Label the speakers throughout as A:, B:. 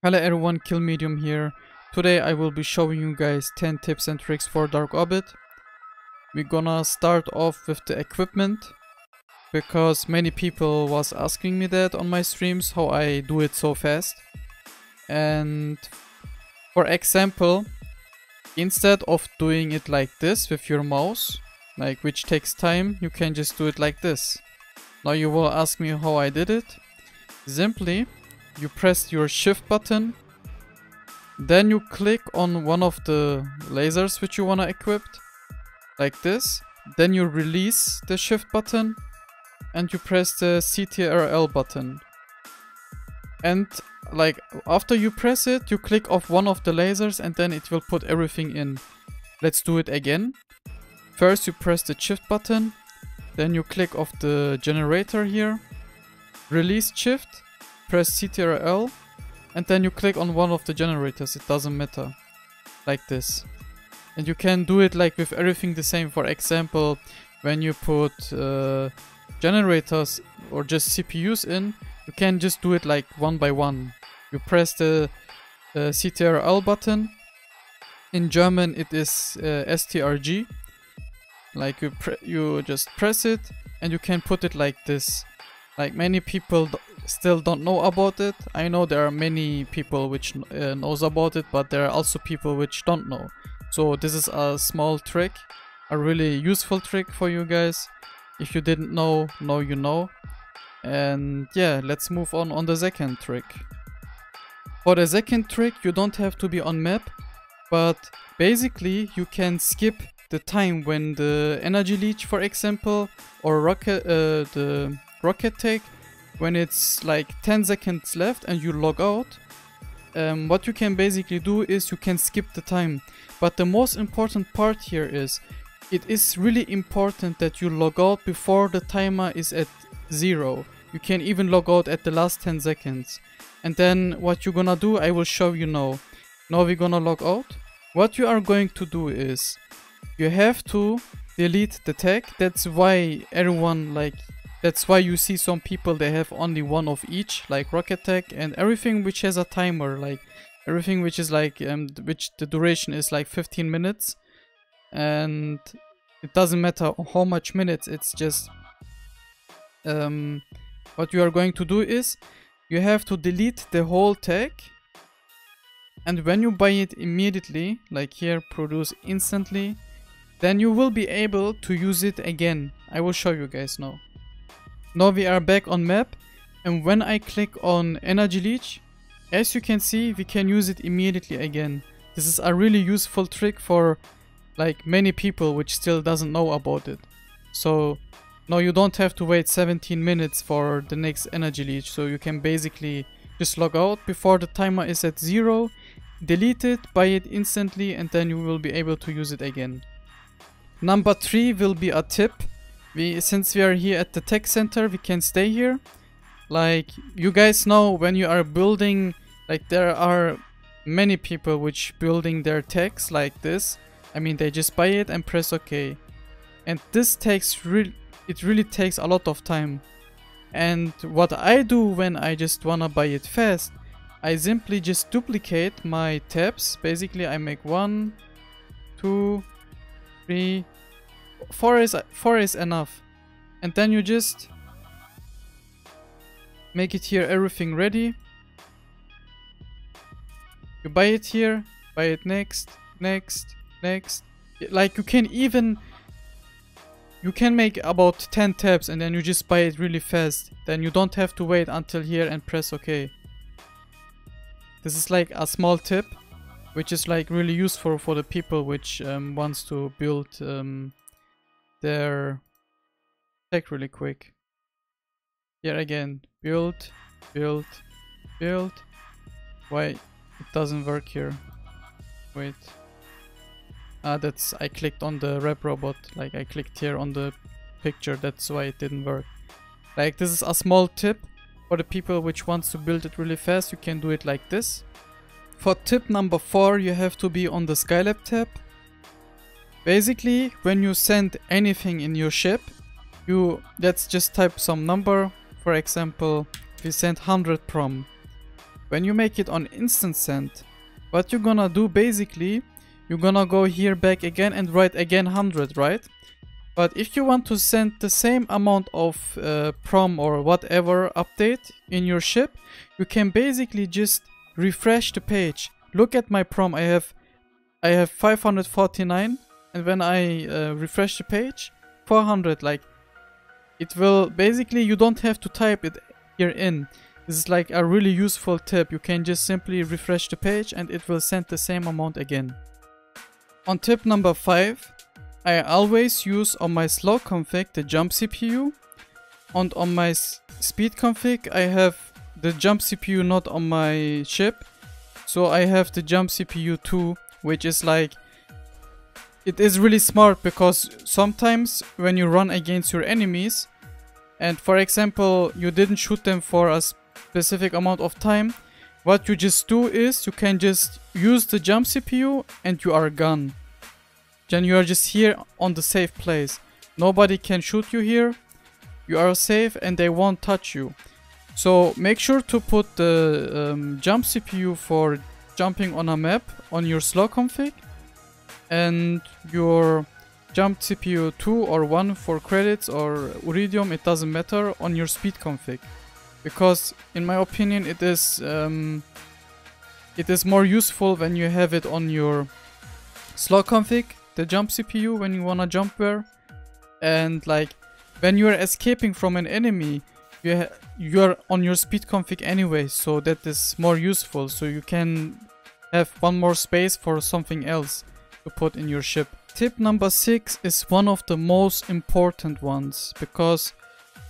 A: Hello everyone, KillmediuM here. Today I will be showing you guys 10 tips and tricks for DarkOrbit. We're gonna start off with the equipment, because many people was asking me that on my streams, how I do it so fast. And for example, instead of doing it like this with your mouse, like which takes time, you can just do it like this. Now you will ask me how I did it. Simply, you press your shift button, then you click on one of the lasers which you wanna equip, like this. Then you release the shift button and you press the CTRL button. And like after you press it, you click off one of the lasers and then it will put everything in. Let's do it again. First you press the shift button, then you click off the generator here, release shift, press CTRL, and then you click on one of the generators, it doesn't matter, like this. And you can do it like with everything the same. For example, when you put generators or just CPUs in, you can just do it like one by one. You press the CTRL button. In German it is STRG. Like you just press it and you can put it like this. Like many people still don't know about it. I know there are many people which knows about it, but there are also people which don't know. So this is a small trick, a really useful trick for you guys. If you didn't know, now you know. And yeah, let's move on the second trick. For the second trick, you don't have to be on map, but basically you can skip the time when the energy leech, for example, or the rocket take, when it's like 10 seconds left and you log out. What you can basically do is you can skip the time. But the most important part here is, it is really important that you log out before the timer is at 0. You can even log out at the last 10 seconds. And then what you're gonna do, I will show you now. Now we're gonna log out. What you are going to do is, you have to delete the tag. That's why that's why you see some people, they have only one of each, like rocket tag and everything which has a timer, like everything which is like which the duration is like 15 minutes, and it doesn't matter how much minutes, it's just what you are going to do is, you have to delete the whole tag, and when you buy it immediately, like here, produce instantly, then you will be able to use it again. I will show you guys now. Now we are back on map, and when I click on energy leech, as you can see, we can use it immediately again. This is a really useful trick for like many people which still doesn't know about it. So now you don't have to wait 17 minutes for the next energy leech, so you can basically just log out before the timer is at 0, delete it, buy it instantly, and then you will be able to use it again. Number 3 will be a tip. Since we are here at the tech center, we can stay here. Like you guys know, when you are building, like there are many people which building their techs like this. I mean, they just buy it and press OK. And this takes it really takes a lot of time. And what I do when I just wanna buy it fast, I simply just duplicate my tabs. Basically I make 1, 2, 3, 4 is enough, and then you just make it here, everything ready. You buy it here, buy it next. Like you can make about 10 tabs and then you just buy it really fast. Then you don't have to wait until here and press OK. This is like a small tip which is like really useful for the people which wants to build their tech really quick. Here again, build. Why it doesn't work here? Wait. I clicked on the rep robot, like I clicked here on the picture, that's why it didn't work. Like this is a small tip for the people which wants to build it really fast. You can do it like this. For tip number 4, you have to be on the Skylab tab. Basically, when you send anything in your ship, let's just type some number. For example, we send 100 prom. when you make it on instant send, what you're gonna do basically, you're gonna go here back again and write again 100, right? But if you want to send the same amount of prom or whatever update in your ship, you can basically just refresh the page. Look at my prom, I have 549, and when I refresh the page, 400. Like, it will basically, you don't have to type it here in. This is like a really useful tip. You can just simply refresh the page and it will send the same amount again. On tip number 5, I always use on my slow config the jump CPU, and on my speed config I have the jump CPU not on my ship, so I have the jump CPU too, which is like, it is really smart because sometimes when you run against your enemies and for example you didn't shoot them for a specific amount of time, what you just do is you can just use the jump CPU and you are gone. Then you are just here on the safe place. Nobody can shoot you here. You are safe and they won't touch you. So make sure to put the jump CPU for jumping on a map on your slow config, and your jump CPU 2 or 1 for credits or Iridium, it doesn't matter, on your speed config. Because in my opinion it is more useful when you have it on your slow config, the jump CPU, when you wanna jump where, and like when you are escaping from an enemy, you are on your speed config anyway, so that is more useful, so you can have one more space for something else to put in your ship. Tip number 6 is one of the most important ones, because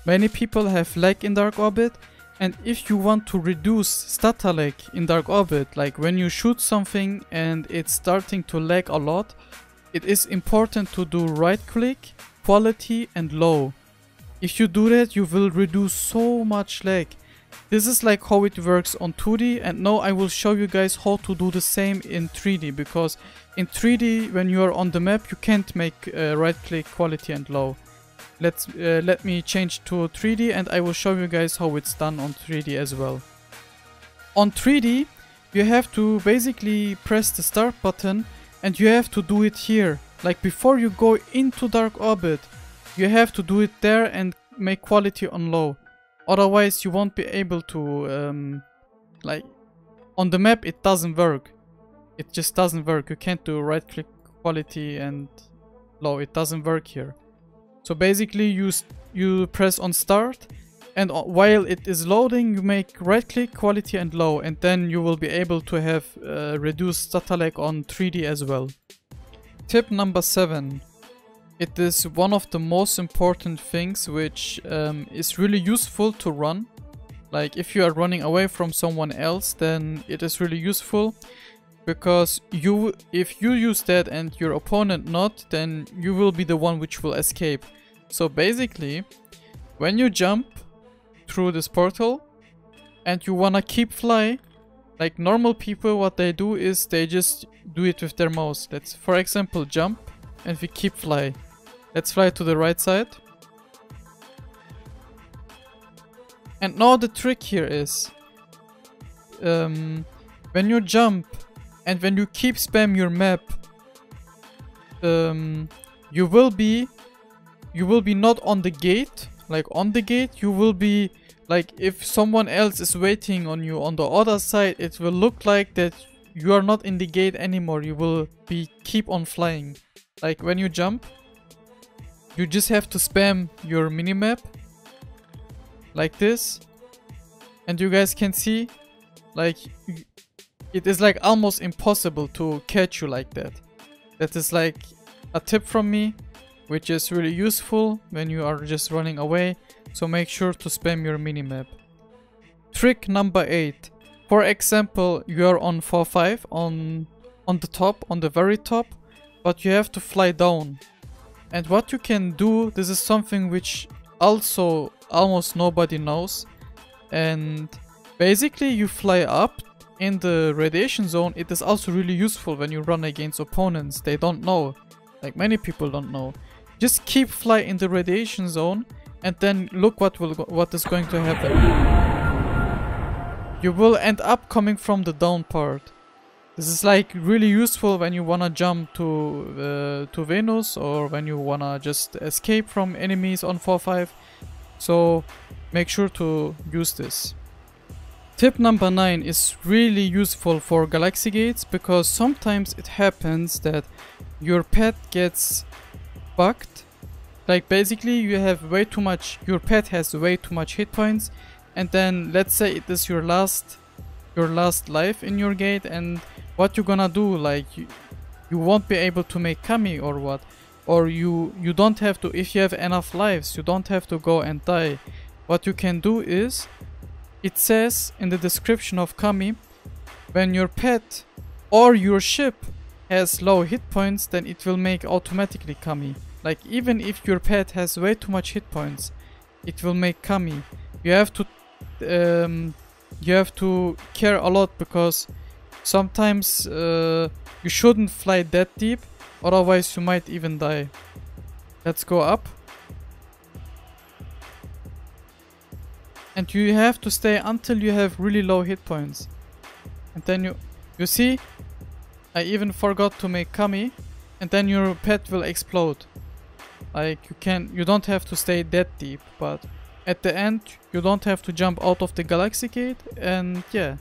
A: many people have lag in DarkOrbit, and if you want to reduce data lag in DarkOrbit, like when you shoot something and it's starting to lag a lot, it is important to do right click, quality and low. If you do that, you will reduce so much lag. This is like how it works on 2D, and now I will show you guys how to do the same in 3D, because in 3D when you are on the map you can't make right click, quality and low. Let me change to 3D and I will show you guys how it's done on 3D as well. On 3D you have to basically press the start button, and you have to do it here. Like before you go into DarkOrbit, you have to do it there and make quality on low. Otherwise you won't be able to, like on the map it doesn't work. It just doesn't work. You can't do right click, quality and low. It doesn't work here. So basically you press on start, and while it is loading you make right click, quality and low, and then you will be able to have reduced data lag on 3D as well. Tip number 7. It is one of the most important things which is really useful to run. Like if you are running away from someone else, then it is really useful, because if you use that and your opponent not, then you will be the one which will escape. So basically when you jump through this portal and you wanna keep fly, like normal people, what they do is they just do it with their mouse. Let's for example jump and we keep fly. Let's fly to the right side. And now the trick here is when you jump and when you keep spam your map, you will be not on the gate. Like on the gate you will be like, if someone else is waiting on you on the other side, it will look like that you are not in the gate anymore. You will be keep on flying. Like when you jump, you just have to spam your minimap like this, and you guys can see like it is like almost impossible to catch you like that. That is like a tip from me, which is really useful when you are just running away, so make sure to spam your minimap. Trick number 8. For example, you are on 4-5 on the top, on the very top, but you have to fly down. And what you can do, this is something which also almost nobody knows, and basically you fly up in the radiation zone. It is also really useful when you run against opponents. They don't know, like many people don't know. Just keep fly in the radiation zone and then look what is going to happen. you will end up coming from the down part. This is like really useful when you wanna jump to Venus, or when you wanna just escape from enemies on 4-5. So make sure to use this. Tip number 9 is really useful for galaxy gates, because sometimes it happens that your pet gets bugged. Like basically you have way too much, your pet has way too much hit points, and then let's say it is your last life in your gate, and what you gonna do? Like you won't be able to make Kami or what? Or you don't have to, if you have enough lives, you don't have to go and die. What you can do is, it says in the description of Kami, when your pet or your ship has low hit points, then it will make automatically Kami. Like even if your pet has way too much hit points, it will make Kami. You have to care a lot, because sometimes you shouldn't fly that deep, otherwise you might even die. Let's go up. And you have to stay until you have really low hit points. And then you see, I even forgot to make Kami, and then your pet will explode. Like you don't have to stay that deep, but at the end you don't have to jump out of the galaxy gate, and yeah.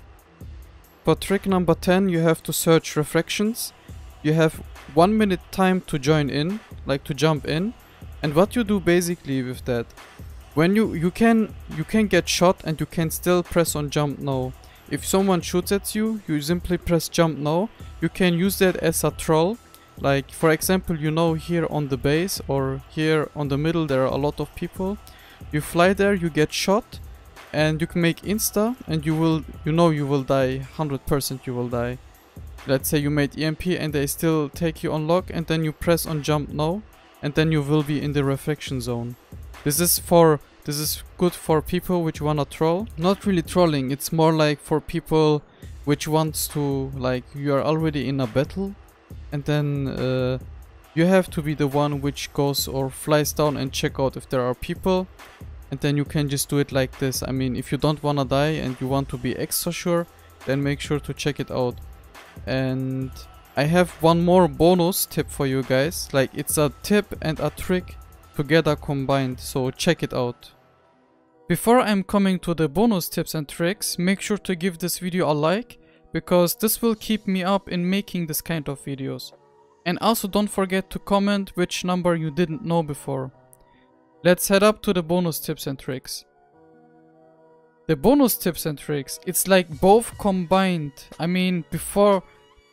A: For trick number 10, you have to search refractions. You have 1 minute time to join in, like to jump in. And what you do basically with that, when you can get shot and you can still press on jump now. If someone shoots at you, you simply press jump now. You can use that as a troll. Like for example, here on the base or here on the middle there are a lot of people. You fly there, you get shot, and you can make insta, and you will die, 100% you will die. Let's say you made EMP and they still take you on lock, and then you press on jump now, and then you will be in the refraction zone. This is good for people which wanna troll. Not really trolling, it's more like for people which wants to, like, you are already in a battle, and then you have to be the one which goes or flies down and check out if there are people. And then you can just do it like this. I mean, if you don't wanna die and you want to be extra sure, then make sure to check it out. And I have one more bonus tip for you guys. Like, it's a tip and a trick together combined, so check it out. Before I'm coming to the bonus tips and tricks, make sure to give this video a like, because this will keep me up in making this kind of videos. And also don't forget to comment which number you didn't know before. Let's head up to the bonus tips and tricks. The bonus tips and tricks, it's like both combined. I mean, before,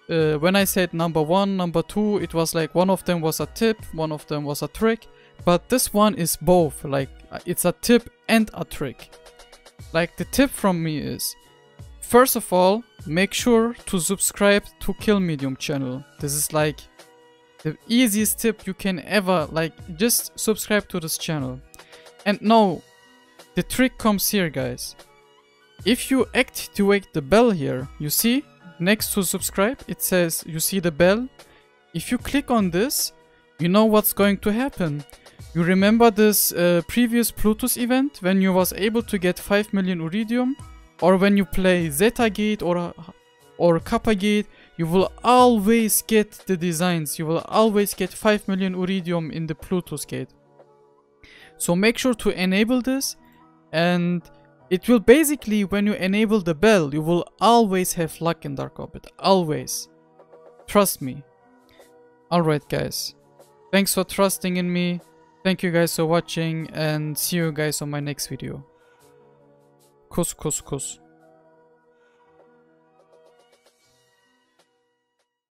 A: when I said number 1, number 2, it was like one of them was a tip, one of them was a trick. But this one is both, like it's a tip and a trick. Like the tip from me is, first of all, make sure to subscribe to KillmediuM channel. This is like the easiest tip you can ever, like, just subscribe to this channel. And now, the trick comes here, guys. If you activate the bell here, you see, next to subscribe, it says, you see the bell. If you click on this, you know what's going to happen. You remember this previous Plutus event, when you was able to get 5 million Iridium? Or when you play Zeta Gate or Kappa Gate, you will always get the designs. You will always get 5 million Iridium in the Plutus Gate. So make sure to enable this, and it will basically, when you enable the bell, you will always have luck in DarkOrbit. Always. Trust me. Alright guys. Thanks for trusting in me. Thank you guys for watching, and see you guys on my next video. Kus kus kus.